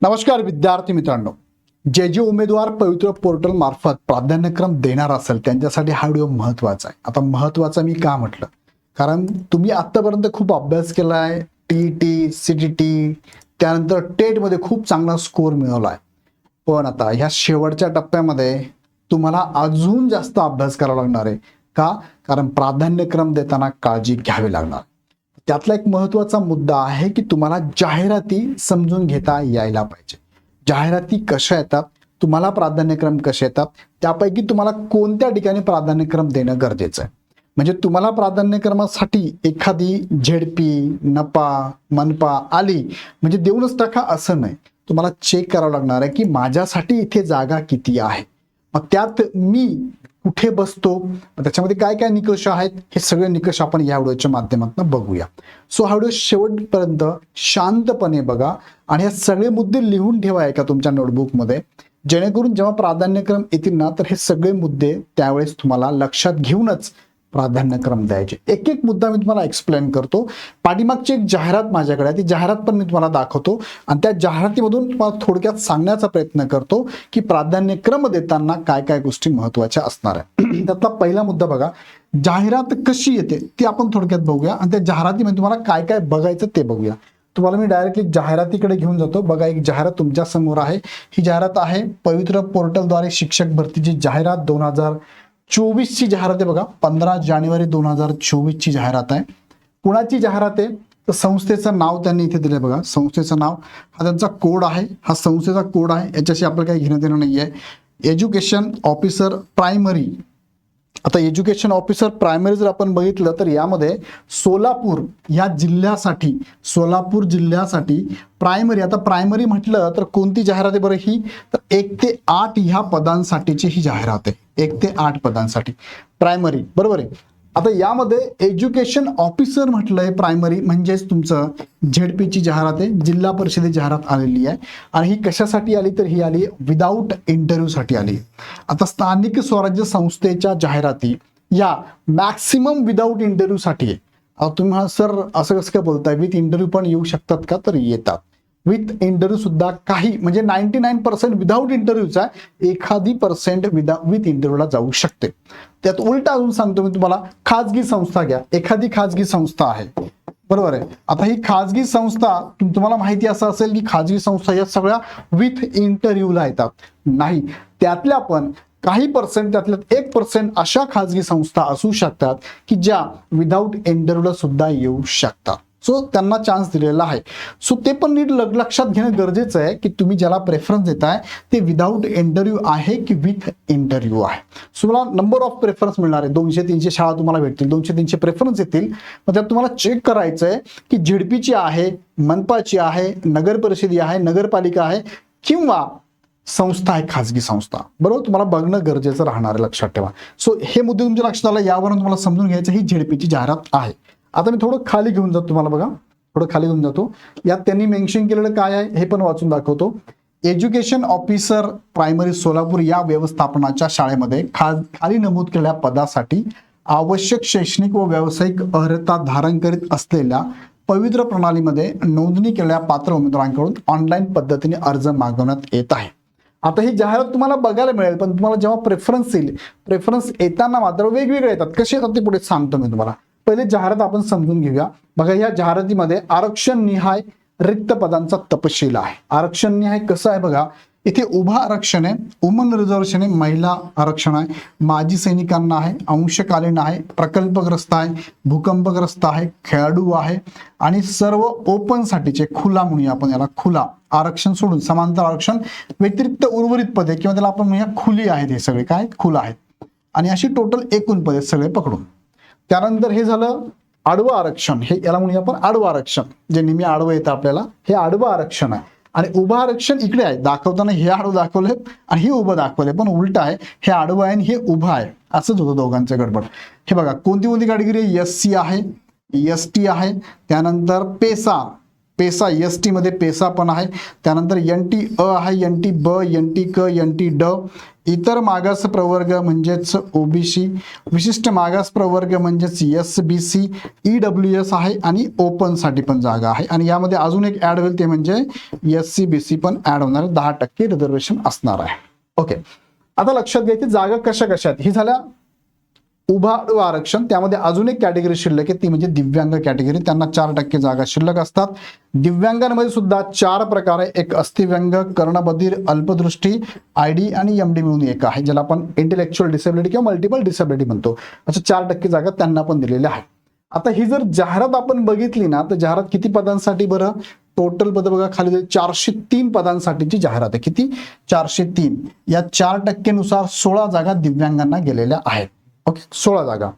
नमस्कार विद्यार्थी मित्रांनो, जे उमेदवार पवित्र पोर्टल मार्फत प्राधान्यक्रम देणार असेल त्यांच्यासाठी हा व्हिडिओ महत्त्वाचा आहे. आता महत्त्वाचा मी का म्हटलं, कारण तुम्ही आतापर्यंत खूप अभ्यास केला आहे, टीईटी, सीटीटी, त्यानंतर टेटमध्ये खूप चांगला स्कोर मिळवला आहे. पण आता ह्या शेवटच्या टप्प्यामध्ये तुम्हाला अजून जास्त अभ्यास करावा लागणार आहे. का? कारण प्राधान्यक्रम देताना काळजी घ्यावी लागणार. त्यातला एक महत्त्वाचा मुद्दा आहे की तुम्हाला जाहिराती समजून घेता यायला पाहिजे. जाहिराती कशा येतात, तुम्हाला प्राधान्यक्रम कसे येतात, त्यापैकी तुम्हाला कोणत्या ठिकाणी प्राधान्यक्रम देणं गरजेचं आहे. म्हणजे तुम्हाला प्राधान्यक्रमासाठी एखादी झेडपी, नपा, मनपा आली म्हणजे देऊनच टाका असं नाही. तुम्हाला चेक करावं लागणार आहे की माझ्यासाठी इथे जागा किती आहे, मग त्यात मी कुठे बसतो, त्याच्यामध्ये काय काय निकष आहेत, हे सगळे निकष आपण या व्हिडिओच्या माध्यमातून बघूया. सो हा व्हिडिओ शेवटपर्यंत शांतपणे बघा आणि हे सगळे मुद्दे लिहून ठेवा एका तुमच्या नोटबुकमध्ये, जेणेकरून जेव्हा प्राधान्यक्रम येतील ना तर हे सगळे मुद्दे त्यावेळेस तुम्हाला लक्षात घेऊनच प्राधान्यक्रम द्यायचे. एक एक मुद्दा मी तुम्हाला एक्सप्लेन करतो. पाठीमागची एक जाहिरात माझ्याकडे आहे, ती जाहिरात पण मी तुम्हाला दाखवतो आणि त्या जाहिरातीमधून तुम्हाला थोडक्यात सांगण्याचा प्रयत्न करतो की प्राधान्यक्रम देताना काय काय गोष्टी महत्त्वाच्या असणार आहे. त्यातला पहिला मुद्दा बघा, जाहिरात कशी येते ते आपण थोडक्यात बघूया आणि त्या जाहिरातीमध्ये तुम्हाला काय काय बघायचं ते बघूया. तुम्हाला मी डायरेक्टली जाहिरातीकडे घेऊन जातो. बघा, एक जाहिरात तुमच्या समोर आहे. ही जाहिरात आहे पवित्र पोर्टलद्वारे शिक्षक भरतीची जाहिरात 2024 ची जाहिरात आहे. बघा, 15 जानेवारी 2024 ची जाहिरात आहे. कुणाची जाहिरात आहे तर संस्थेचं नाव त्यांनी इथे दिलंय. बघा, संस्थेचं नाव, हा त्यांचा कोड आहे, हा संस्थेचा कोड आहे, याच्याशी आपल्याला काही घेणं देणं नाही आहे. Education officer primary. आता एज्युकेशन ऑफिसर प्रायमरी जर आपण बघितलं तर यामध्ये सोलापूर या जिल्ह्यासाठी, सोलापूर जिल्ह्यासाठी प्रायमरी. आता प्रायमरी म्हटलं तर कोणती जाहिरात आहे बरं ही, तर 1 ते 8 ह्या पदांसाठीची ही जाहिरात आहे. 1 ते 8 पदांसाठी प्रायमरी, बरोबर आहे. आता यामध्ये एज्युकेशन ऑफिसर म्हटलंय प्रायमरी म्हणजेच तुमचं झेडपीची जाहिरात आहे, जिल्हा परिषदेची जाहिरात आलेली आहे. आणि ही कशासाठी आली तर ही आली विदाऊट इंटरव्ह्यूसाठी आली. आता स्थानिक स्वराज्य संस्थेच्या जाहिराती या मॅक्सिमम विदाऊट इंटरव्ह्यूसाठी आहे. आता तुम्ही सर असं कसं काय बोलताय, विथ इंटरव्ह्यू पण येऊ शकतात का, तर येतात. विथ इंटरव्ह्यू सुद्धा काही, म्हणजे 99% विदाऊट इंटरव्ह्यूचा आहे, एखादी पर्सेंट विथ इंटरव्ह्यूला जाऊ शकते. त्यात उलटा अजून सांगतो मी तुम्हाला, खाजगी संस्था घ्या, एखादी खाजगी संस्था आहे, बरोबर आहे. आता ही खाजगी संस्था, तुम्हाला माहिती असं असेल की खाजगी संस्था या सगळ्या विथ इंटरव्ह्यूला येतात. नाही, त्यातल्या पण काही पर्सेंट, त्यातल्या 1% अशा खाजगी संस्था असू शकतात की ज्या विदाऊट इंटरव्ह्यूला सुद्धा येऊ शकतात. सो त्यांना चान्स दिलेला आहे. सो ते पण नीट लक्षात घेणं गरजेचं आहे की तुम्ही ज्याला प्रेफरन्स देताय ते विदाऊट इंटरव्ह्यू आहे की विथ इंटरव्ह्यू आहे. सो मला नंबर ऑफ प्रेफरन्स मिळणार आहे. 200-300 शाळा तुम्हाला भेटतील, 200-300 प्रेफरन्स येतील. मग त्यात तुम्हाला चेक करायचं आहे की झेडपीची आहे, मनपाची आहे, नगर परिषदी आहे, नगरपालिका आहे किंवा संस्था आहे, खाजगी संस्था, बरोबर. तुम्हाला बघणं गरजेचं राहणार आहे, लक्षात ठेवा. सो हे मुद्दे तुमच्या लक्षात आला, यावरून तुम्हाला समजून घ्यायचं ही झेडपीची जाहिरात आहे. आता मी थोडं खाली घेऊन जातो तुम्हाला. बघा, थोडं खाली घेऊन जातो. यात त्यांनी मेन्शन केलेलं काय आहे हे पण वाचून दाखवतो. एज्युकेशन ऑफिसर प्रायमरी सोलापूर या व्यवस्थापनाच्या शाळेमध्ये खाली नमूद केलेल्या पदासाठी आवश्यक शैक्षणिक व व्यावसायिक अर्हता धारण करीत असलेल्या पवित्र प्रणालीमध्ये नोंदणी केलेल्या पात्र उमेदवारांकडून ऑनलाईन पद्धतीने अर्ज मागवण्यात येत आहे. आता ही जाहिरात तुम्हाला बघायला मिळेल, पण तुम्हाला जेव्हा प्रेफरन्स येईल, प्रेफरन्स येताना मात्र वेगवेगळे येतात. कसे येतात ते पुढे सांगतो मी तुम्हाला. पहिले जाहिरात आपण समजून घेऊया. बघा, या जाहिरातीमध्ये आरक्षण निहाय रिक्त पदांचा तपशील आहे. आरक्षण निहाय कसं आहे बघा, इथे उभा आरक्षण आहे, वुमन रिझर्वेशन आहे, महिला आरक्षण आहे, माजी सैनिकांना आहे, अंशकालीन आहे, प्रकल्पग्रस्त आहे, भूकंपग्रस्त आहे, खेळाडू आहे आणि सर्व ओपन साठीचे खुला म्हणूया आपण याला, खुला आरक्षण सोडून समांतर आरक्षण व्यतिरिक्त उर्वरित पदे किंवा त्याला आपण म्हणूया खुली आहेत. हे सगळे काय खुला आहेत आणि अशी टोटल एकूण पदे सगळे पकडून. त्यानंतर हे झालं आडवं आरक्षण, हे याला म्हणूया आपण आडवं आरक्षण, जे नेहमी आडवं येतं आपल्याला, हे आडवं आरक्षण आहे. आणि उभं आरक्षण इकडे आहे, दाखवताना हे आडवं दाखवलंय आणि हे उभं दाखवलंय, पण उलट आहे, हे आडवं आहे आणि हे उभं आहे, असंच होतं दोघांचं गडबड. हे बघा, कोणती कोणती कॅटेगरी आहे, SC आहे, ST आहे, त्यानंतर पेसा पेसा ST मध्ये पेसा पण आहे, त्यानंतर NT अ आहे, NT ब, NT क, NT ड, इतर मागास प्रवर्ग म्हणजेच OBC, विशिष्ट मागास प्रवर्ग म्हणजेच SBC, EWS आहे आणि ओपन साठी पण जागा आहे आणि यामध्ये अजून एक ऍड होईल ते म्हणजे SCBC पण ऍड होणार आहे, 10% रिझर्वेशन असणार आहे. ओके, आता लक्षात घ्यायची जागा कशा कशा आहेत. ही झाल्या उभा आरक्षण, त्यामध्ये अजून एक कॅटेगरी शिल्लक आहे ती म्हणजे दिव्यांग कॅटेगरी, त्यांना 4% जागा शिल्लक असतात. दिव्यांगांमध्ये सुद्धा 4 प्रकार आहे, एक अस्थिव्यंग, कर्णबधीर, अल्पदृष्टी, ID आणि MD मिळून एक आहे, ज्याला आपण इंटेलेक्च्युअल डिसेबिलिटी किंवा मल्टिपल डिसेबिलिटी म्हणतो. अशा 4% जागा त्यांना पण दिलेल्या आहेत. आता ही जर जाहिरात आपण बघितली ना, तर जाहिरात किती पदांसाठी बरं, टोटल पद बघा खाली 403 पदांसाठीची जाहिरात आहे. किती? 403. या 4% नुसार 16 जागा दिव्यांगांना गेलेल्या आहेत. ओके, 16 जागा.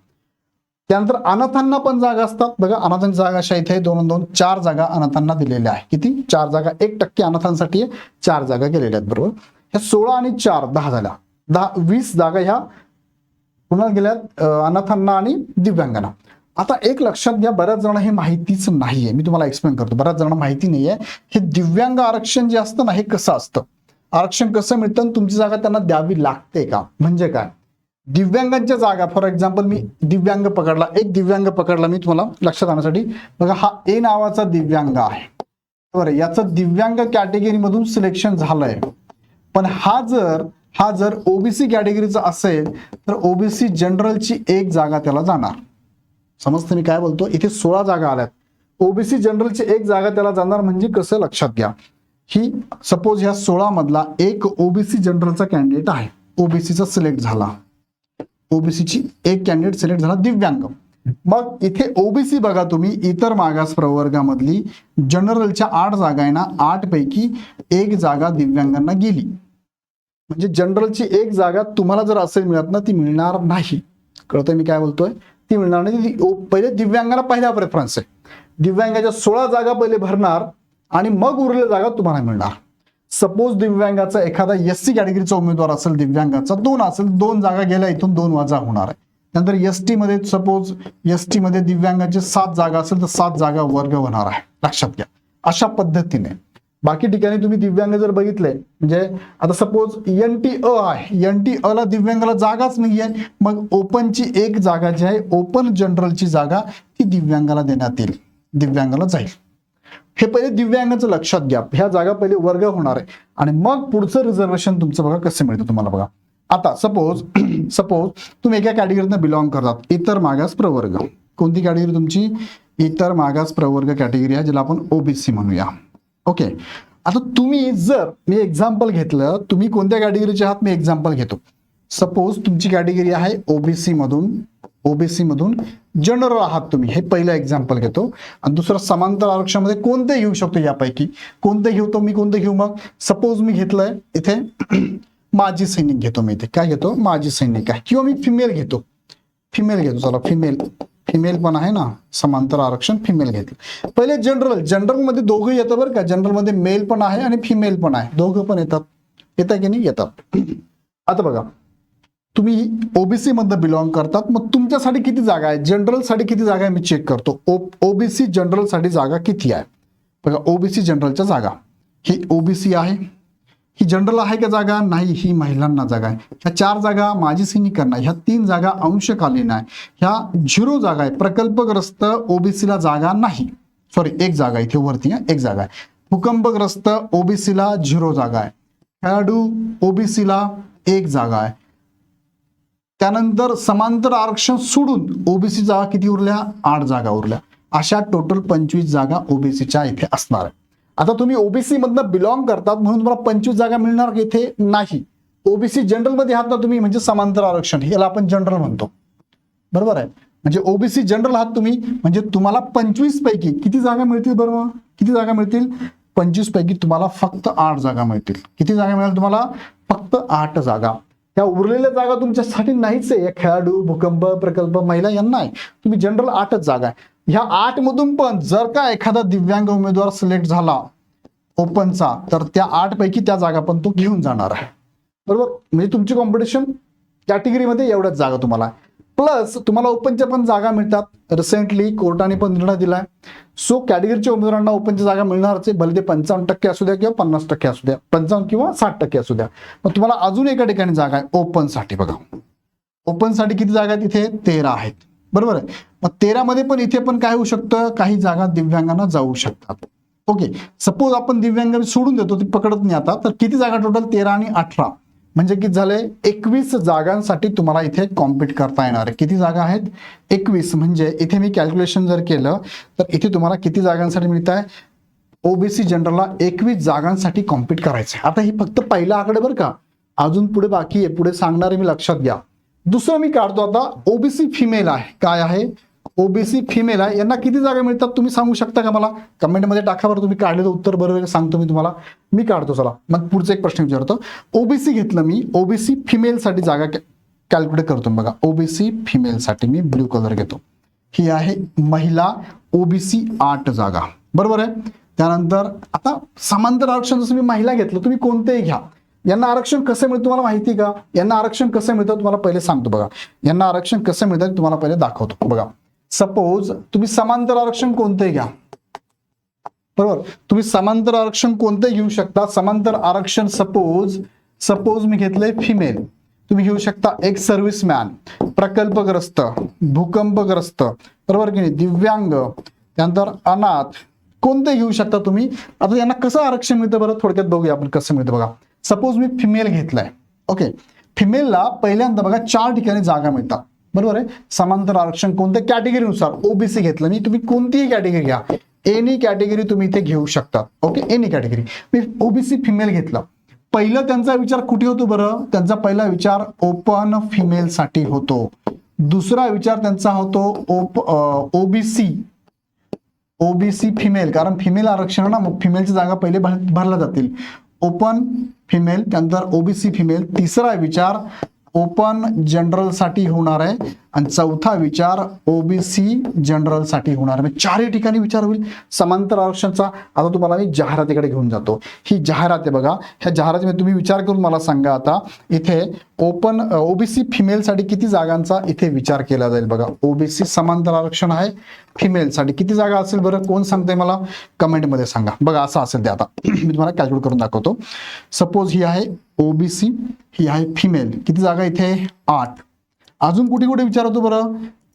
त्यानंतर अनाथांना पण जागा असतात बघा, अनाथांची जागा अशा इथे 2-2 4 जागा अनाथांना दिलेल्या आहेत. किती? 4 जागा, 1% अनाथांसाठी 4 जागा गेलेल्या आहेत. बरोबर, ह्या 16 आणि 4 10 झाल्या, 20 जागा ह्या पुन्हा गेल्यात अनाथांना आणि दिव्यांगांना. आता एक लक्षात घ्या, बऱ्याच जणांना हे माहितीच नाहीये, मी तुम्हाला एक्सप्लेन करतो. बऱ्याच जणांना माहिती नाहीये हे दिव्यांग आरक्षण जे असतं ना, हे कसं असतं, आरक्षण कसं मिळतं, तुमची जागा त्यांना द्यावी लागते का, म्हणजे काय, दिव्यांगांच्या जागा फॉर एक्झाम्पल मी दिव्यांग पकडला, एक दिव्यांग पकडला मी तुम्हाला लक्षात आणण्यासाठी. बघा हा A नावाचा दिव्यांग आहे, बरं, याचं दिव्यांग कॅटेगरी मधून सिलेक्शन झालंय, पण हा जर OBC कॅटेगरीचा असेल तर OBC जनरलची एक जागा त्याला जाणार. समजतं मी काय बोलतो, इथे 16 जागा आल्यात, OBC जनरलची एक जागा त्याला जाणार. म्हणजे कसं, लक्षात घ्या, ही सपोज ह्या 16 मधला एक OBC जनरलचा कॅन्डिडेट आहे, OBCचा सिलेक्ट झाला, OBCची एक कॅन्डिडेट सिलेक्ट झाला दिव्यांग. मग इथे OBC बघा तुम्ही, इतर मागास प्रवर्गामधली जनरलच्या 8 जागा आहे ना, 8 पैकी एक जागा दिव्यांगांना गेली. म्हणजे जनरलची एक जागा तुम्हाला जर असेल मिळत ना, ती मिळणार नाही. कळतंय मी काय बोलतोय, ती मिळणार नाही. पहिले दिव्यांगांना पहिला प्रेफरन्स आहे, दिव्यांगाच्या 16 जागा पहिले भरणार आणि मग उरलेल्या जागा तुम्हाला मिळणार. सपोज दिव्यांगाचा एखादा SC कॅटेगरीचा उमेदवार असेल, दिव्यांगाचा 2 असेल, 2 जागा गेल्या, इथून 2 वजा होणार आहे. नंतर ST मध्ये सपोज ST मध्ये दिव्यांगाचे 7 जागा असेल तर 7 जागा वर्ग होणार आहे, लक्षात घ्या. अशा पद्धतीने बाकी ठिकाणी तुम्ही दिव्यांग जर बघितले, म्हणजे आता सपोज NT अ आहे, NT अ ला दिव्यांगाला जागाच नाहीये, मग ओपनची एक जागा जी आहे, ओपन जनरलची जागा, ती दिव्यांगाला देण्यात येईल, दिव्यांगाला जाईल. हे पहिले दिव्यांगाचं लक्षात घ्या, ह्या जागा पहिले वर्ग होणार आहे आणि मग पुढचं रिझर्वेशन तुमचं बघा कसं मिळतं तुम्हाला. बघा आता सपोज तुम्ही एका कॅटेगरीतनं बिलॉंग करतात, इतर मागास प्रवर्ग. कोणती कॅटेगरी तुमची? इतर मागास प्रवर्ग कॅटेगरी आहे, ज्याला आपण OBC म्हणूया. ओके, आता तुम्ही जर मी एक्झाम्पल घेतलं, तुम्ही कोणत्या कॅटेगरीचे आहात मी एक्झाम्पल घेतो. सपोज तुमची कॅटेगरी आहे OBC मधून जनरल आहात तुम्ही, हे पहिलं एक्झाम्पल घेतो. आणि दुसरं समांतर आरक्षणामध्ये कोणते घेऊ शकतो, यापैकी कोणते घेतो मी, कोणते घेऊ. मग सपोज मी घेतलंय इथे माजी सैनिक घेतो, मी इथे काय घेतो, माजी सैनिक आहे, किंवा मी फिमेल घेतो, चला फिमेल पण आहे ना, समांतर आरक्षण फिमेल घेतलं. पहिले जनरल मध्ये दोघं येतं बरं का, जनरल मध्ये मेल पण आहे आणि फिमेल पण आहे, दोघं पण येतात की नाही, येतात. आता बघा तुम्ही OBC मधनं बिलॉंग करतात, मग तुमच्यासाठी किती जागा आहे, जनरल साठी किती जागा आहे मी चेक करतो. OBC जनरल साठी जागा किती आहे बघा, OBC जनरलच्या जागा, ही OBC आहे, ही जनरल आहे का जागा, नाही, ही महिलांना जागा आहे. ह्या 4 जागा माजी सैनिकांना, ह्या 3 जागा अंशकालीन आहे, ह्या 0 जागा आहे, प्रकल्पग्रस्त OBC ला जागा नाही, सॉरी एक जागा इथे वरती एक जागा आहे. भूकंपग्रस्त OBC ला 0 जागा आहे, खेळाडू OBC ला 1 जागा आहे. त्यानंतर समांतर आरक्षण सोडून OBC जागा किती उरल्या, 8 जागा उरल्या. अशा टोटल 25 जागा OBCच्या इथे असणार आहे. आता तुम्ही OBC मधनं बिलॉंग करतात म्हणून तुम्हाला 25 जागा मिळणार की इथे नाही. OBC जनरल मध्ये आहात ना तुम्ही, म्हणजे समांतर आरक्षण, याला आपण जनरल म्हणतो, बरोबर आहे. म्हणजे OBC जनरल आहात तुम्ही, म्हणजे तुम्हाला 25 पैकी किती जागा मिळतील बरोबर, किती जागा मिळतील, 25 पैकी तुम्हाला फक्त 8 जागा मिळतील. किती जागा मिळेल तुम्हाला, फक्त 8 जागा. या उरलेल्या जागा तुमच्यासाठी नाहीच आहे, खेळाडू, भूकंप, प्रकल्प, महिला यांना आहे. तुम्ही जनरल 8च जागा आहे. ह्या 8 मधून पण जर का एखादा दिव्यांग उमेदवार सिलेक्ट झाला ओपनचा, तर त्या 8 पैकी त्या जागा पण तो घेऊन जाणार आहे, बरोबर. म्हणजे तुमची कॉम्पिटिशन कॅटेगरीमध्ये एवढ्याच जागा तुम्हाला. प्लस तुम्हाला ओपनच्या पण जागा मिळतात. रिसेंटली कोर्टाने पण निर्णय दिलाय. सो कॅटेगरीच्या उमेदवारांना ओपनच्या जागा मिळणारच आहे, भले ते 55% असू द्या किंवा 50% असू द्या, 55 किंवा 60% असू द्या. मग तुम्हाला अजून एका ठिकाणी जागा आहे ओपनसाठी. बघा ओपनसाठी किती जागा आहेत इथे? 13 आहेत. बरोबर आहे. मग 13 मध्ये पण इथे पण काय होऊ शकतं, काही जागा दिव्यांगांना जाऊ शकतात. ओके, सपोज आपण दिव्यांग सोडून देतो, ती पकडत नाही आता. तर किती जागा टोटल? 13 आणि 18 म्हणजे किती झाले? 21 जागांसाठी तुम्हाला इथे कॉम्पिट करता येणार आहे. किती जागा आहेत? 21. म्हणजे इथे मी कॅल्क्युलेशन जर केलं तर इथे तुम्हाला किती जागांसाठी मिळत आहे? ओबीसी जनरलला 21 जागांसाठी कॉम्पिट करायचं आहे. आता ही फक्त पहिला आकडे बरं का, अजून पुढे बाकी आहे, पुढे सांगणारे मी लक्षात घ्या. दुसरं मी काढतो आता, ओबीसी फिमेल आहे. काय आहे? ओबीसी फिमेल आहे. यांना किती जागा मिळतात तुम्ही सांगू शकता का मला? कमेंटमध्ये टाका बरं. तुम्ही काढलेलं उत्तर बरोबर सांगतो मी तुम्हाला. मी काढतो, चला मग पुढचा एक प्रश्न विचारतो. ओबीसी घेतलं मी, ओबीसी फिमेल साठी जागा कॅल्क्युलेट करतो. बघा ओबीसी फिमेल साठी मी ब्ल्यू कलर घेतो. ही आहे महिला ओबीसी 8 जागा. बरोबर आहे. त्यानंतर आता समांतर आरक्षण, जसं मी महिला घेतलं, तुम्ही कोणतेही घ्या. यांना आरक्षण कसं मिळतं तुम्हाला माहिती का? यांना आरक्षण कसं मिळतं तुम्हाला पहिले सांगतो. बघा यांना आरक्षण कसं मिळतं तुम्हाला पहिले दाखवतो. बघा सपोज तुम्ही समांतर आरक्षण कोणतेही घ्या. बरोबर, तुम्ही समांतर आरक्षण कोणते घेऊ शकता. समांतर आरक्षण सपोज मी घेतलंय फिमेल. तुम्ही घेऊ शकता एक सर्व्हिसमॅन, प्रकल्पग्रस्त, भूकंपग्रस्त, बरोबर की नाही, दिव्यांग, त्यानंतर अनाथ, कोणते घेऊ शकता तुम्ही. आता यांना कसं आरक्षण मिळतं बरं थोडक्यात बघूया आपण कसं मिळतं. बघा सपोज मी फिमेल घेतलाय. ओके, फिमेलला पहिल्यांदा बघा 4 ठिकाणी जागा मिळतात. बरोबर आहे. समांतर आरक्षण कोणत्या कॅटेगरीनुसार? ओबीसी घेतलं मी, तुम्ही कोणतीही कॅटेगरी घ्या, एनी कॅटेगरी तुम्ही इथे घेऊ शकता. Okay, any category. मी ओबीसी फिमेल घेतला. पहिलं त्यांचा विचार कुठे होतो बरं? त्यांचा पहिला विचार ओपन फिमेल साठी होतो. दुसरा विचार त्यांचा होतो ओबीसी फिमेल, कारण फिमेल आरक्षण ना, मग फिमेलची जागा पहिले भरल्या जातील. ओपन फिमेल, त्यानंतर ओबीसी फिमेल. तिसरा विचार ओपन जनरल साठी होणार आहे आणि चौथा विचार ओबीसी जनरल साठी होणार आहे. चारही ठिकाणी विचार होईल समांतर आरक्षणाचा. आता तुम्हाला मी जाहिरातीकडे घेऊन जातो. ही जाहिरात आहे बघा. ह्या जाहिरातीमध्ये तुम्ही विचार करून मला सांगा आता इथे ओबीसी फिमेल साठी किती जागांचा इथे विचार केला जाईल. बघा ओबीसी समांतर आरक्षण आहे, फिमेल साठी किती जागा असेल बरं? कोण सांगते मला? कमेंटमध्ये सांगा. बघा असं असेल ते. आता मी तुम्हाला कॅल्क्युलेट करून दाखवतो. सपोज ही आहे ओबीसी, ही आहे फिमेल. किती जागा इथे? 8. अजून कुठे कुठे विचार होतो बरं?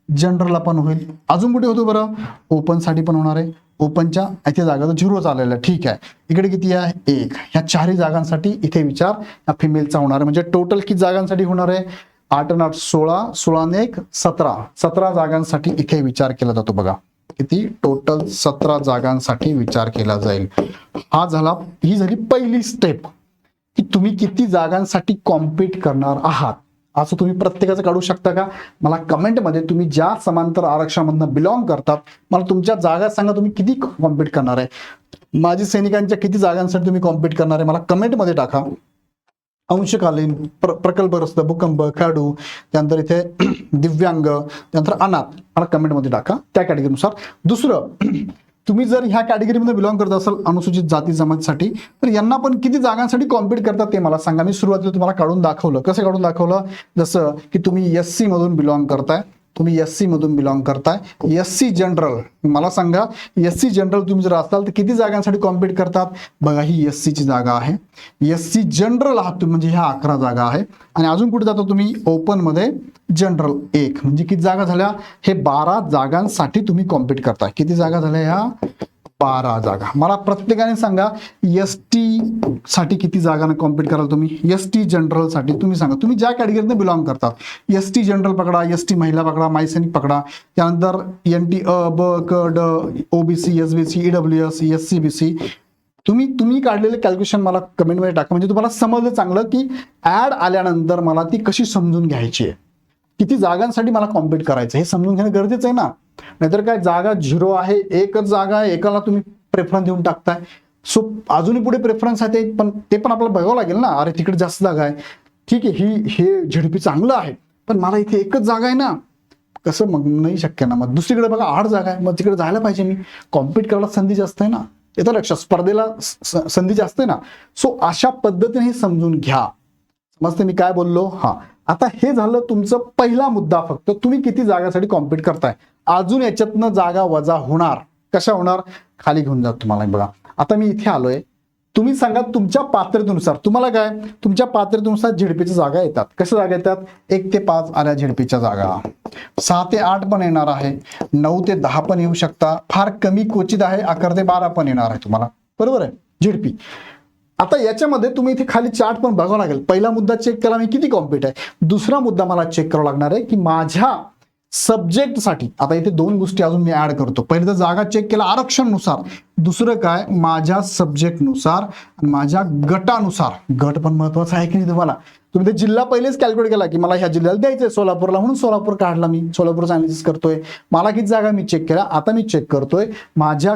जनरलला पण होईल. अजून कुठे होतो बरं? ओपन साठी पण होणार आहे. ओपनच्या इथे जागा तर 0 चाललेला आहे. ठीक आहे. इकडे किती आहे? 1. ह्या 4ही जागांसाठी इथे विचार या फिमेलचा होणार आहे. म्हणजे टोटल किती जागांसाठी होणार आहे? 8 आणि 8 16, 16 आणि 1 17. 17 जागांसाठी इथे विचार केला जातो. बघा किती? टोटल 17 जागांसाठी विचार केला जाईल. ही झाली पहिली स्टेप की तुम्ही किती जागांसाठी कॉम्पीट करणार आहात. असं तुम्ही प्रत्येकाचं काढू शकता का? मला कमेंटमध्ये तुम्ही ज्या समांतर आरक्षणामधून बिलॉंग करतात मला तुमच्या जागा सांगा. तुम्ही किती कॉम्पीट करणार आहे? माजी सैनिकांच्या किती जागांसाठी तुम्ही कॉम्पीट करणार आहे? मला कमेंटमध्ये टाका. अंशकालीन, प्रकल्पग्रस्त, भूकंप, खेळाडू, त्यानंतर इथे दिव्यांग, त्यानंतर अनाथ, मला कमेंटमध्ये टाका त्या कॅटेगरीनुसार. दुसरं, तुम्ही जर ह्या कॅटेगरीमध्ये बिलॉंग करत असाल अनुसूचित जाती जमातीसाठी, तर यांना पण किती जागांसाठी कॉम्पीट करतात ते मला सांगा. मी सुरुवातीला तुम्हाला काढून दाखवलं. कसं काढून दाखवलं? जसं की तुम्ही एससी मधून बिलॉंग करताय, एससी जनरल, मला सांगा एससी जनरल तुम्ही जर असाल तर किती जागांसाठी कॉम्पीट करतात? बघा ही एससी ची जागा आहे. एससी जनरल आहात तुम्ही, म्हणजे ह्या 11 जागा आहे. आणि अजून कुठे जाता तुम्ही? ओपन मध्ये जनरल 1, म्हणजे किती जागा झाल्या? हे 12 जागांसाठी तुम्ही कॉम्पीट करताय. किती जागा झाल्या? ह्या 12 जागा. मला प्रत्येकाने सांगा एसटी साठी किती जागांना कॉम्पीट कराल तुम्ही? एसटी जनरल साठी तुम्ही सांगा, तुम्ही ज्या कॅटेगरीने बिलॉंग करतात. एसटी जनरल पकडा, एसटी महिला पकडा, मायसैनिक पकडा, त्यानंतर एनटी अ ब क ड, OBC, SBC, EWS, SC BC. तुम्ही काढलेले कॅल्क्युलेशन मला कमेंटमध्ये टाका, म्हणजे तुम्हाला समजलं चांगलं की ऍड आल्यानंतर मला ती कशी समजून घ्यायची आहे, किती जागांसाठी मला कॉम्पीट करायचं हे समजून घेणं गरजेचं आहे ना. नाहीतर काय, जागा 0 आहे, एकच जागा आहे, एकाला तुम्ही प्रेफरन्स देऊन टाकताय. सो अजूनही पुढे प्रेफरन्स आहे पण ते पण आपल्याला बघावं लागेल ना. अरे तिकडे जास्त जागा आहे, ठीक आहे, हे झेडपी चांगलं आहे, पण मला इथे एकच जागा आहे ना, कसं मग नाही शक्य ना. मग दुसरीकडे बघा 8 जागा आहे, मग तिकडे जायला पाहिजे. मी कॉम्पीट करायला संधी जास्त आहे ना, येतं लक्षात, स्पर्धेला संधी जास्त आहे ना. सो अशा पद्धतीने हे समजून घ्या. समजते मी काय बोललो? हा, आता हे झालं तुमचं पहिला मुद्दा, फक्त तुम्ही किती जागासाठी कॉम्पिट करताय. अजून याच्यातनं जागा वजा होणार. कशा होणार? खाली घेऊन जा तुम्हाला. बघा आता मी इथे आलोय, तुम्ही सांगा तुमच्या पात्रतेनुसार, तुम्हाला काय तुमच्या पात्रतेनुसार झेडपीच्या जागा येतात. कशा जागा येतात? 1 ते 5 आल्या झेडपीच्या जागा, 6 ते 8 पण येणार आहे, 9 ते 10 पण येऊ शकता, फार कमी क्वचित आहे 11 ते 12 पण येणार आहे तुम्हाला. बरोबर आहे झेडपी. आता याच्यामध्ये तुम्ही इथे खाली चार्ट पण बघावं लागेल. पहिला मुद्दा चेक केला मी किती कॉम्पिट आहे. दुसरा मुद्दा मला चेक करावा लागणार आहे की माझ्या सब्जेक्टसाठी, आता इथे 2 गोष्टी अजून मी ऍड करतो. पहिलं तर जागा चेक केला आरक्षणनुसार, दुसरं काय माझ्या सब्जेक्टनुसार आणि माझ्या गटानुसार. गट पण महत्वाचा आहे की नाही तुम्हाला. तुम्ही ते जिल्हा पहिलेच कॅल्क्युलेट केला की मला ह्या जिल्ह्याला द्यायचंय सोलापूरला, म्हणून सोलापूर काढला मी, सोलापूरचा अनालिसिस करतोय. मला किती जागा मी चेक केला. आता मी चेक करतोय माझ्या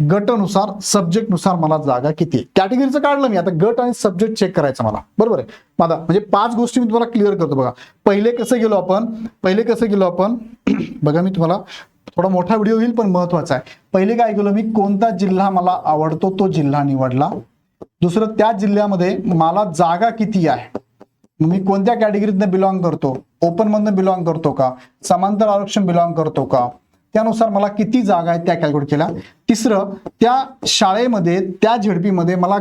गटनुसार सब्जेक्टनुसार मला जागा किती. कॅटेगरीचं काढलं मी, आता गट आणि सब्जेक्ट चेक करायचं मला. बरोबर आहे. माझा म्हणजे 5 गोष्टी मी तुम्हाला क्लिअर करतो. बघा पहिले कसं गेलो आपण बघा मी तुम्हाला, थोडा मोठा व्हिडिओ होईल पण महत्वाचा आहे. पहिले काय केलं मी, कोणता जिल्हा मला आवडतो तो जिल्हा निवडला. दुसरं त्या जिल्ह्यामध्ये मला जागा किती आहे, मी कोणत्या कॅटेगरीतनं बिलॉंग करतो, ओपन मधनं बिलॉंग करतो का, समांतर आरक्षण बिलॉंग करतो का, त्यानुसार मला किती जागा आहेत त्या कॅल्क्युलेट केल्या. तिसरं त्या शाळेमध्ये त्या झेडपीमध्ये मला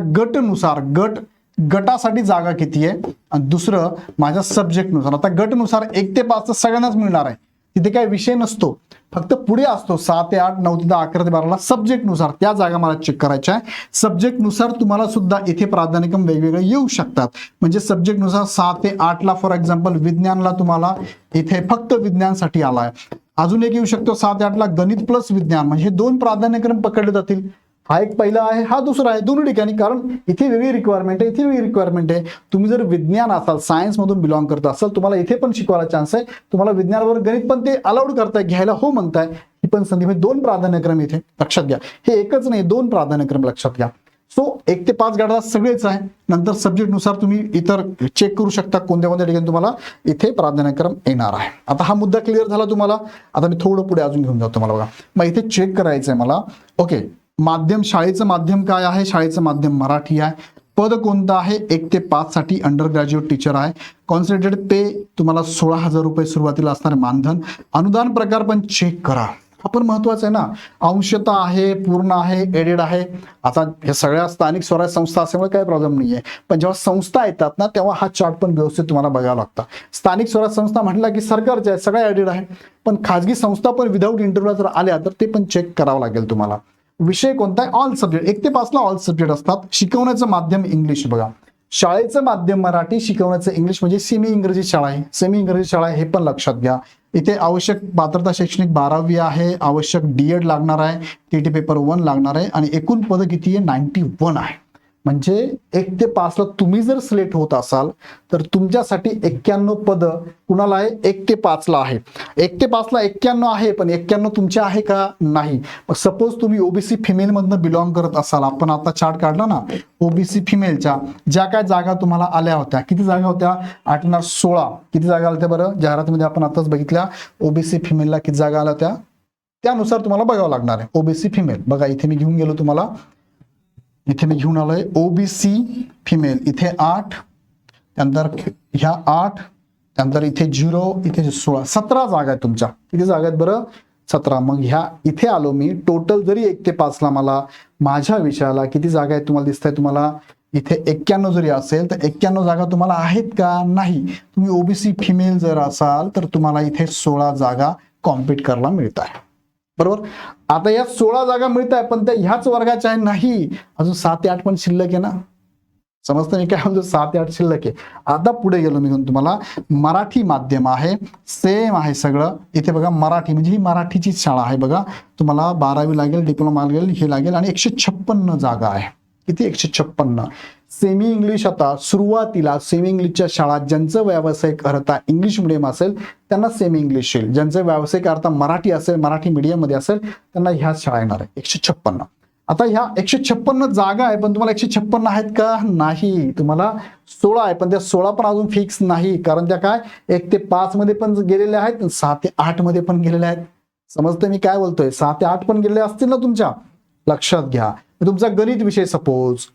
गटासाठी जागा किती आहे. आणि दुसरं माझ्या सब्जेक्टनुसार. आता गटनुसार 1 ते 5 तर सगळ्यांनाच मिळणार आहे, तिथे काही विषय नसतो, फक्त पुढे असतो 6 ते 8, 9 ते 10, 11 ते 12ला सब्जेक्टनुसार त्या जागा मला चेक करायच्या आहे. सब्जेक्टनुसार तुम्हाला सुद्धा इथे प्राधान्यक्रम वेगवेगळे येऊ शकतात. म्हणजे सब्जेक्टनुसार 6 ते 8ला फॉर एक्झाम्पल विज्ञानला तुम्हाला इथे फक्त विज्ञानसाठी आलाय. अजून एक येऊ शकतो 6 ते 8ला गणित प्लस विज्ञान, म्हणजे हे 2 प्राधान्यक्रम पकडले जातील. हा एक पहिला आहे, हा दुसरा आहे, दोन्ही ठिकाणी. कारण इथे वेगळी रिक्वायरमेंट आहे, इथे वेगळी रिक्वायरमेंट आहे. तुम्ही जर विज्ञान असाल, सायन्स मधून बिलॉंग करत असाल, तुम्हाला इथे पण शिकवायला चान्स आहे. तुम्हाला विज्ञानावर गणित पण ते अलाउड करताय, घ्यायला हो म्हणताय, ही पण संधी. म्हणजे 2 प्राधान्यक्रम इथे लक्षात घ्या. हे एकच नाही, 2 प्राधान्यक्रम लक्षात घ्या. सो 1 ते 5 गाडा सगळेच आहे. नंतर सब्जेक्टनुसार तुम्ही इतर चेक करू शकता कोणत्या कोणत्या ठिकाणी तुम्हाला इथे प्राधान्यक्रम येणार आहे. आता हा मुद्दा क्लिअर झाला तुम्हाला. आता मी थोडं पुढे अजून घेऊन जातो. मला बघा मग इथे चेक करायचंय मला. ओके, माध्यम, शाळेचं माध्यम काय आहे? शाळेचं माध्यम मराठी आहे. पद कोणतं आहे? 1 ते 5 साठी अंडर ग्रॅज्युएट टीचर आहे. कॉन्सन्ट्रेटेड पे तुम्हाला 16,000 रुपये सुरुवातीला असणार मानधन. अनुदान प्रकार पण चेक करा, हा पण महत्वाचा आहे ना. अंशतः आहे, पूर्ण आहे, एडेड आहे. आता हे सगळ्या स्थानिक स्वराज्य संस्था असल्यामुळे काही प्रॉब्लेम नाही आहे, पण जेव्हा संस्था येतात ना तेव्हा हा चार्ट पण व्यवस्थित तुम्हाला बघावा लागतं. स्थानिक स्वराज्य संस्था म्हटलं की सरकारच्या आहे, सगळ्या एडेड आहे. पण खाजगी संस्था पण विदाऊट इंटरव्ह्यू जर आल्या तर ते पण चेक करावं लागेल तुम्हाला. विषय कोणता आहे? All subject. 1 ते 5ला ऑल सब्जेक्ट असतात. शिकवण्याचं माध्यम इंग्लिश. बघा शाळेचं माध्यम मराठी, शिकवण्याचं इंग्लिश, म्हणजे सेमी इंग्रजी शाळा आहे. सेमी इंग्रजी शाळा आहे हे पण लक्षात घ्या. इथे आवश्यक पात्रता शैक्षणिक 12वी आहे. आवश्यक डीएड लागणार आहे. टीटी पेपर 1 लागणार आहे. आणि एकूण पद किती आहे? 91 आहे. म्हणजे 1 ते 5ला तुम्ही जर सिलेक्ट होत असाल तर तुमच्यासाठी 91 पद कुणाला आहे? 1 ते 5ला आहे. 1 ते 5ला 91 आहे, पण 91 तुमचे आहे का? नाही. सपोज तुम्ही ओबीसी फिमेल मधनं बिलॉंग करत असाल, आपण आता चार्ट काढला ना ओबीसी फिमेलच्या, ज्या काय जागा तुम्हाला आल्या होत्या, किती जागा होत्या? 816. किती जागा आल्या होत्या बरं? जाहिरातीमध्ये आपण आताच बघितल्या. ओबीसी फिमेलला किती जागा आल्या होत्या त्यानुसार तुम्हाला बघावं लागणार आहे. ओबीसी फिमेल बघा इथे मी घेऊन गेलो तुम्हाला, इथे मी घेऊन आलोय ओबीसी फिमेल. इथे 8, त्यानंतर ह्या 8, त्यानंतर इथे 0, इथे 16, 17 जागा आहेत तुमच्या. किती जागा आहेत बरं? 17. मग ह्या इथे आलो मी. टोटल जरी 1 ते 5ला मला माझ्या विषयाला किती जागा आहेत तुम्हाला दिसत आहे? तुम्हाला इथे 91 जरी असेल तर 91 जागा तुम्हाला आहेत का? नाही. तुम्ही ओबीसी फिमेल जर असाल तर तुम्हाला इथे 16 जागा कॉम्पीट करायला मिळत आहे. बरोबर. आता या 16 जागा मिळत आहे, पण त्या ह्याच वर्गाच्या आहे नाही. अजून 7 ते 8 पण शिल्लक आहे ना. समजतं मी काय म्हणतो? 7 ते 8 शिल्लक आहे. आता पुढे गेलो मी तुम्हाला. मराठी माध्यम आहे, सेम आहे सगळं. इथे बघा मराठी म्हणजे ही मराठीची शाळा आहे. बघा तुम्हाला 12वी लागेल, डिप्लोमा लागेल, हे लागेल. आणि 156 जागा आहे. किती? 156. सेमी इंग्लिश, आता सुरुवातीला सेमी इंग्लिशच्या शाळा ज्यांचं व्यावसायिक अर्हता इंग्लिश मिडियम असेल त्यांना सेमी इंग्लिश येईल. ज्यांचं व्यावसायिक अर्हता मराठी असेल, मराठी मीडियम मध्ये असेल त्यांना ह्याच शाळा येणार आहे. 156. आता ह्या 156 जागा आहे, पण तुम्हाला 156 आहेत का? नाही. तुम्हाला 16 आहे, पण त्या 16 पण अजून फिक्स नाही. कारण त्या काय 1 ते 5 मध्ये पण गेलेल्या आहेत, 6 ते 8 मध्ये पण गेलेल्या आहेत. समजतं मी काय बोलतोय? 6 ते 8 पण गेलेले असतील ना तुमच्या. लक्षात घ्या. तुमचा गणित विषय सपोज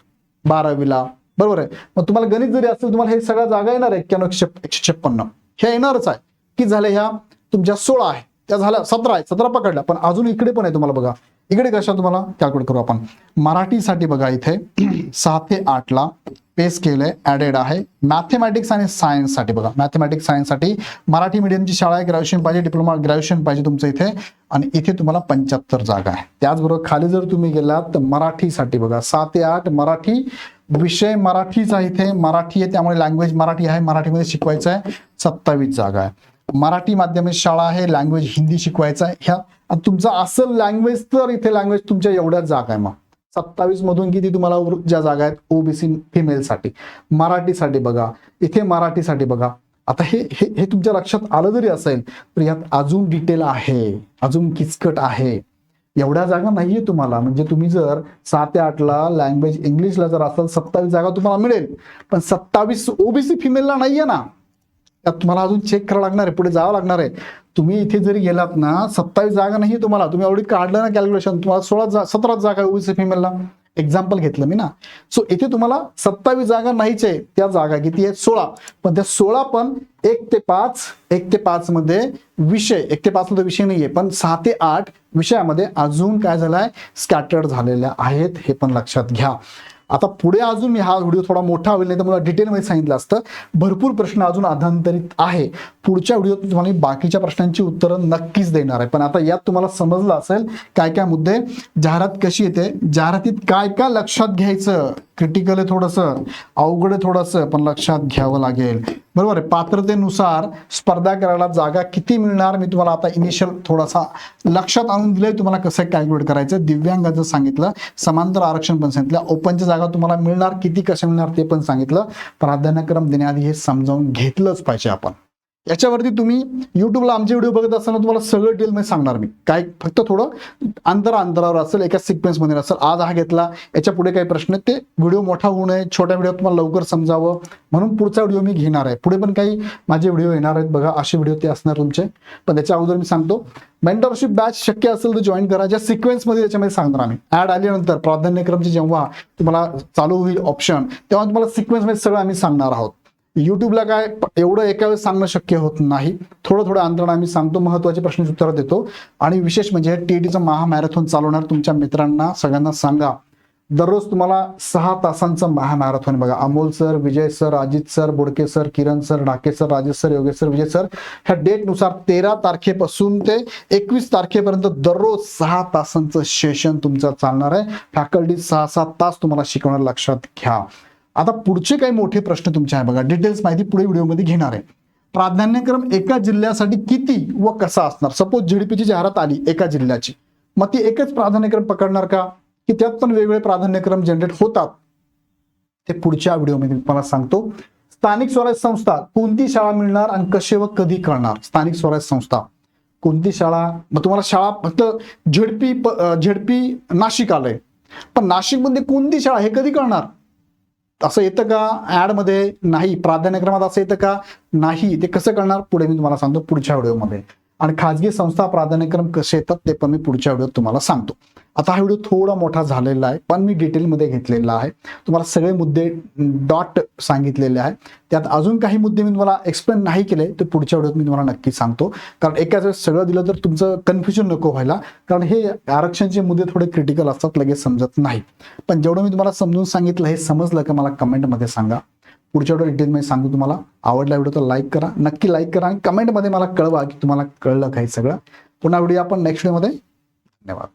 12वीला बरोबर आहे. मग तुम्हाला गणित जरी असेल तुम्हाला हे सगळ्या जागा येणार आहे 91,156 हे येणारच आहे. की झाल्या ह्या तुमच्या 16 आहे, त्या झाल्या 17 आहे, 17 पकडल्या, पण अजून इकडे पण आहे तुम्हाला बघा. इकडे कशा तुम्हाला कॅल्क्युलेट करू आपण. मराठीसाठी बघा इथे 6 ते 8 ला पेस्ट केलंय, ऍडेड आहे. मॅथमॅटिक्स आणि सायन्स साठी बघा, मॅथमॅटिक्स सायन्स साठी मराठी मीडियमची शाळा आहे, ग्रॅज्युएशन पाहिजे, डिप्लोमा ग्रॅज्युएशन पाहिजे तुमचं इथे, आणि इथे तुम्हाला 75 जागा आहे. त्याचबरोबर खाली जर तुम्ही गेलात तर मराठीसाठी बघा 6 ते 8 मराठी, विषय मराठीचा इथे मराठी आहे त्यामुळे लँग्वेज मराठी आहे, मराठीमध्ये शिकवायचं आहे, 27 जागा आहे. मराठी माध्यमिक शाळा आहे, लँग्वेज हिंदी शिकवायचा आहे. ह्या तुमचा असल लँग्वेज तर इथे लँग्वेज तुमच्या एवढ्याच जागा आहे. मग 27 मधून किती तुम्हाला ज्या जागा आहेत ओबीसी फिमेलसाठी. मराठीसाठी बघा इथे मराठीसाठी बघा. आता हे हे हे तुमच्या लक्षात आलं जरी असेल तर यात अजून डिटेल आहे, अजून किचकट आहे. एवढ्या जागा नाहीये तुम्हाला. म्हणजे तुम्ही जर 6 ते 8 ला लँग्वेज इंग्लिशला जर असेल 27 जागा तुम्हाला मिळेल, पण 27 ओबीसी फिमेलला नाहीये ना. त्यात तुम्हाला अजून चेक करावं लागणार आहे, पुढे जावं लागणार आहे. तुम्ही इथे जरी गेलात ना 27 जागा नाही तुम्हाला, तुम्ही ऑलरेडी काढलं ना कॅल्क्युलेशन, तुम्हाला 17 जागा आहे ओबीसी फिमेलला. एक्झाम्पल घेतलं मी ना. सो इथे तुम्हाला 27 जागा नाहीच आहे, त्या जागा किती आहेत 16. पण त्या 16 पण 1 ते 5 मध्ये विषय, 1 ते 5 मध्ये विषय नाहीये, पण 6 ते 8 विषयामध्ये अजून काय झालाय स्कॅटर्ड झालेल्या आहेत, हे पण लक्षात घ्या. आता पुढे अजून मी हा व्हिडिओ थोडा मोठा होईल, नाही तर मला डिटेलमध्ये सांगितलं असतं. भरपूर प्रश्न अजून अधांतरित आहे. पुढच्या व्हिडिओत तुम्हाला बाकीच्या प्रश्नांची उत्तरं नक्कीच देणार आहे. पण आता यात तुम्हाला समजलं असेल काय काय मुद्दे, जाहिरात कशी येते, जाहिरातीत काय काय लक्षात घ्यायचं. क्रिटिकल आहे थोडंसं, अवघड आहे थोडंसं, पण लक्षात घ्यावं लागेल. बरोबर आहे. पात्रतेनुसार स्पर्धा करायला जागा किती मिळणार मी तुम्हाला आता इनिशियल थोडासा लक्षात आणून दिलंय, तुम्हाला कसं कॅल्क्युलेट करायचं. दिव्यांगाचं सांगितलं, समांतर आरक्षण पण सांगितलं, ओपनच्या जागा तुम्हाला मिळणार किती, कशा मिळणार ते पण सांगितलं. प्राधान्यक्रम देण्याआधी हे समजावून घेतलंच पाहिजे आपण. याच्यावरती तुम्ही युट्यूबला आमचे व्हिडिओ बघत असताना तुम्हाला सगळं डिटेलमध्ये सांगणार मी. काय फक्त थोडं अंतरावर असेल, एका सिक्वेन्समध्ये असेल. आज हा घेतला, याच्या पुढे काही प्रश्न ते व्हिडिओ मोठा होऊ नये, छोट्या व्हिडिओ तुम्हाला लवकर समजावं म्हणून पुढचा व्हिडिओ मी घेणार आहे. पुढे पण काही माझे व्हिडिओ येणार आहेत बघा, असे व्हिडिओ ते असणार तुमचे. पण त्याच्या अगोदर मी सांगतो मेंटरशिप बॅच शक्य असेल तर जॉईन करा. ज्या सिक्वेन्समध्ये त्याच्यामध्ये सांगणार आम्ही. ऍड आल्यानंतर प्राधान्यक्रमची जेव्हा तुम्हाला चालू होईल ऑप्शन, तेव्हा तुम्हाला सिक्वेन्समध्ये सगळं आम्ही सांगणार आहोत. युट्यूबला काय एवढं एका वेळेस सांगणं शक्य होत नाही, थोडं अंतराने आम्ही सांगतो, महत्वाचे प्रश्नाची उत्तरं देतो. आणि विशेष म्हणजे टीईटीचं महामॅरेथॉन चालवणार, तुमच्या मित्रांना सगळ्यांना सांगा. दररोज तुम्हाला 6 तासांचं महामॅरेथॉन बघा. Amol sir, Vijay sir, Ajit sir, Bodke sir, Kiran sir, Dhake sir, Rajesh sir, Yogesh sir, Vijay sir, ह्या डेटनुसार 13 तारखेपासून ते 21 तारखेपर्यंत दररोज 6 तासांचं सेशन तुमचं चालणार आहे. फॅकल्टी 6-7 तास तुम्हाला शिकवणार, लक्षात घ्या. आता पुढचे काही मोठे प्रश्न तुमचे आहे बघा, डिटेल्स माहिती पुढे व्हिडिओमध्ये घेणार आहे. प्राधान्यक्रम एका जिल्ह्यासाठी किती व कसा असणार. सपोज जीडीपीची जाहिरात आली एका जिल्ह्याची, मग ती एकच प्राधान्यक्रम पकडणार का, की त्यात पण वेगवेगळे प्राधान्यक्रम जनरेट होतात, ते पुढच्या व्हिडिओमध्ये मला सांगतो. स्थानिक स्वराज्य संस्था कोणती शाळा मिळणार आणि कसे व कधी कळणार. स्थानिक स्वराज्य संस्था कोणती शाळा, मग तुम्हाला शाळा फक्त झेडपी नाशिक आलंय, पण नाशिकमध्ये कोणती शाळा हे कधी कळणार. असं येतं का ऍडमध्ये, नाही. प्राधान्यक्रमात असं येतं का, नाही. ते कसं करणार पुढे मी तुम्हाला सांगतो पुढच्या व्हिडिओमध्ये. आणि खाजगी संस्था प्राधान्यक्रम कसे येतात ते पण मी पुढच्या व्हिडिओत तुम्हाला सांगतो. आता हा व्हिडिओ थोडा मोठा झालेला आहे, पण मी डिटेलमध्ये घेतलेला आहे. तुम्हाला सगळे मुद्दे डॉट सांगितलेले आहे. त्यात अजून काही मुद्दे मी तुम्हाला एक्सप्लेन नाही केले तर पुढच्या व्हिडिओत मी तुम्हाला नक्की सांगतो. कारण एकाच वेळेस सगळं दिलं तर तुमचं कन्फ्युजन नको व्हायला, कारण हे आरक्षणचे मुद्दे थोडे क्रिटिकल असतात, लगेच समजत नाही. पण जेवढं मी तुम्हाला समजून सांगितलं हे समजलं का मला कमेंटमध्ये सांगा. पुढच्या व्हिडिओ डिटेलमध्ये सांगू तुम्हाला. आवडला व्हिडिओ तर लाईक करा, नक्की लाईक करा आणि कमेंटमध्ये मला कळवा की तुम्हाला कळलं काही सगळं. पुन्हा व्हिडिओ आपण नेक्स्ट व्हिडिओमध्ये. धन्यवाद.